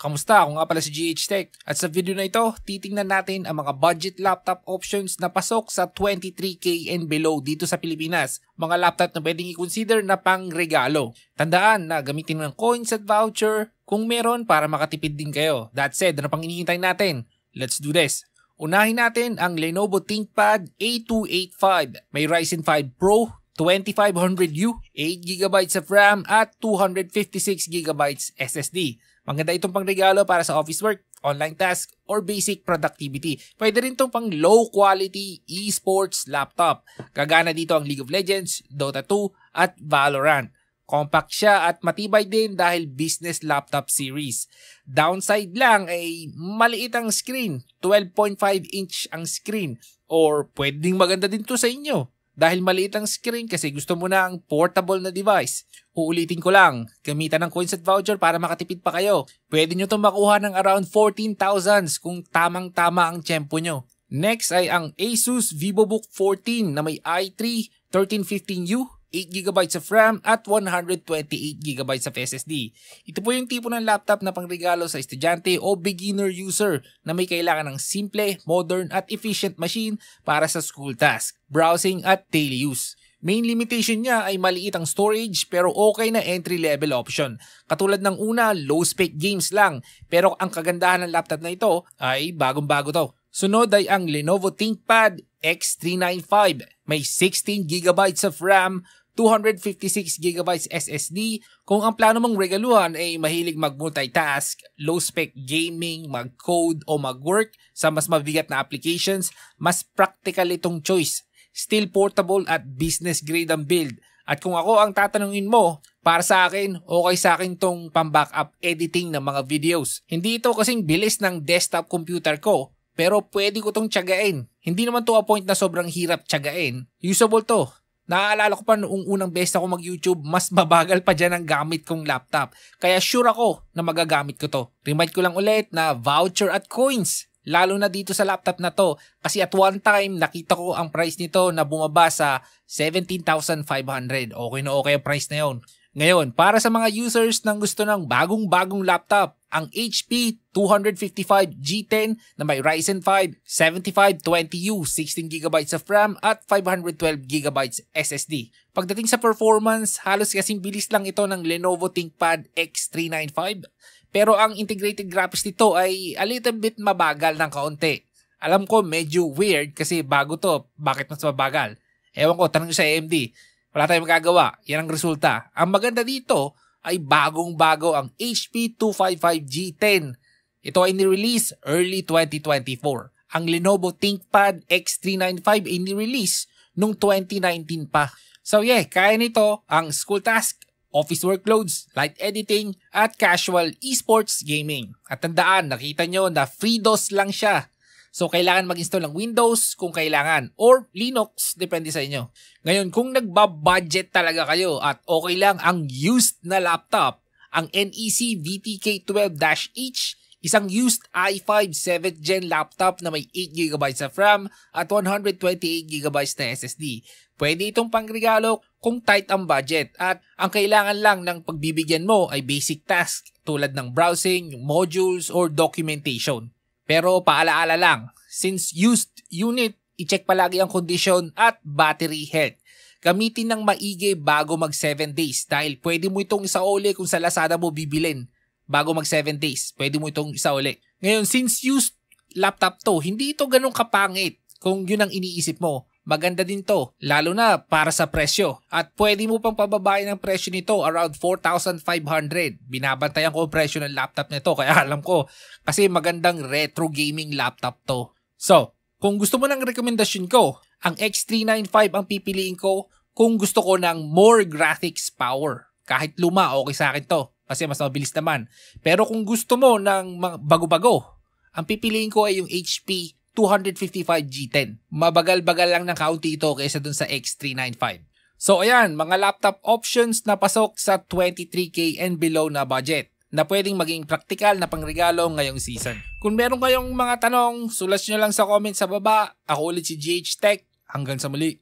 Kamusta? Ako nga pala si GH Tech. At sa video na ito, titingnan natin ang mga budget laptop options na pasok sa 23K and below dito sa Pilipinas. Mga laptop na pwedeng i-consider na pang regalo. Tandaan na gamitin ng coins at voucher kung meron para makatipid din kayo. That said, ano pang hinihintay natin? Let's do this. Unahin natin ang Lenovo ThinkPad A285. May Ryzen 5 Pro 2500U, 8GB of RAM at 256GB SSD. Maganda itong pangregalo para sa office work, online task, or basic productivity. Pwede rin itong pang low quality esports laptop. Gagana dito ang League of Legends, Dota 2, at Valorant. Compact siya at matibay din dahil business laptop series. Downside lang ay maliit ang screen, 12.5 inch ang screen. Or pwedeng maganda din to sa inyo. Dahil maliit ang screen kasi gusto mo na ang portable na device. Uulitin ko lang, gamitan ng coins at voucher para makatipid pa kayo. Pwede nyo itong makuha ng around 14,000 kung tamang-tama ang tiyempo nyo. Next ay ang Asus VivoBook 14 na may i3 1315U, 8GB of RAM at 128GB of SSD. Ito po yung tipo ng laptop na pangregalo sa estudyante o beginner user na may kailangan ng simple, modern at efficient machine para sa school task, browsing at daily use. Main limitation niya ay maliit ang storage pero okay na entry-level option. Katulad ng una, low-spec games lang. Pero ang kagandahan ng laptop na ito ay bagong-bago to. Sunod ay ang Lenovo ThinkPad X395. May 16GB of RAM, 256GB SSD. Kung ang plano mong regaluhan ay mahilig mag-multitask, low-spec gaming, mag-code o mag-work sa mas mabigat na applications, mas practical itong choice. Still portable at business grade ang build. At kung ako ang tatanungin mo, para sa akin, okay sa akin tong pang-backup editing ng mga videos. Hindi ito kasing bilis ng desktop computer ko, pero pwede ko tong tiyagain. Hindi naman to a point na sobrang hirap tiyagain. Usable to. Naaalala ko pa noong unang beses ako mag-YouTube, mas mabagal pa dyan ang gamit kong laptop. Kaya sure ako na magagamit ko to. Remind ko lang ulit na voucher at coins. Lalo na dito sa laptop na to. Kasi at one time, nakita ko ang price nito na bumaba sa 17,500. Okay na okay ang price na yon. Ngayon, para sa mga users nang gusto ng bagong-bagong laptop, ang HP 255 G10 na may Ryzen 5 7520U, 16GB of RAM at 512GB SSD. Pagdating sa performance, halos kasing bilis lang ito ng Lenovo ThinkPad X395. Pero ang integrated graphics nito ay a little bit mabagal ng kaunti. Alam ko medyo weird kasi bago to, bakit mas mabagal? Ewan ko, tanong nyo sa AMD. Wala tayong magagawa. Yan ang resulta. Ang maganda dito ay bagong-bago ang HP 255 G10. Ito ay ni-release early 2024. Ang Lenovo ThinkPad X395 ay ni-release noong 2019 pa. So yeah, kaya nito ang school task, office workloads, light editing, at casual esports gaming. At tandaan, nakita nyo na FreeDOS lang siya. So, kailangan mag-install ng Windows kung kailangan or Linux, depende sa inyo. Ngayon, kung nagbabudget talaga kayo at okay lang ang used na laptop, ang NEC VTK12-H, isang used i5 7th Gen laptop na may 8GB of RAM at 128GB na SSD. Pwede itong pangregalo kung tight ang budget at ang kailangan lang ng pagbibigyan mo ay basic tasks tulad ng browsing, modules, or documentation. Pero paalaala lang, since used unit, i-check palagi ang condition at battery health. Gamitin ng maigi bago mag 7 days dahil pwede mo itong isauli kung sa Lazada mo bibilin. Bago mag 7 days, pwede mo itong isauli. Ngayon, since used laptop to, hindi ito ganun kapangit kung yun ang iniisip mo. Maganda din to, lalo na para sa presyo. At pwede mo pang pababain ang presyo nito around 4,500. Binabantayan ko ang presyo ng laptop nito kaya alam ko kasi magandang retro gaming laptop to. So, kung gusto mo ng rekomendasyon ko, ang X395 ang pipiliin ko kung gusto ko ng more graphics power. Kahit luma, okay sa akin to kasi mas mabilis naman. Pero kung gusto mo ng bago-bago, ang pipiliin ko ay yung HP 255 G10. Mabagal-bagal lang ng kaunti ito kaysa dun sa X395. So ayan, mga laptop options na pasok sa 23K and below na budget na pwedeng maging praktikal na pangregalo ngayong season. Kung meron kayong mga tanong, sulat nyo lang sa comment sa baba. Ako ulit si GH Tech. Hanggang sa muli.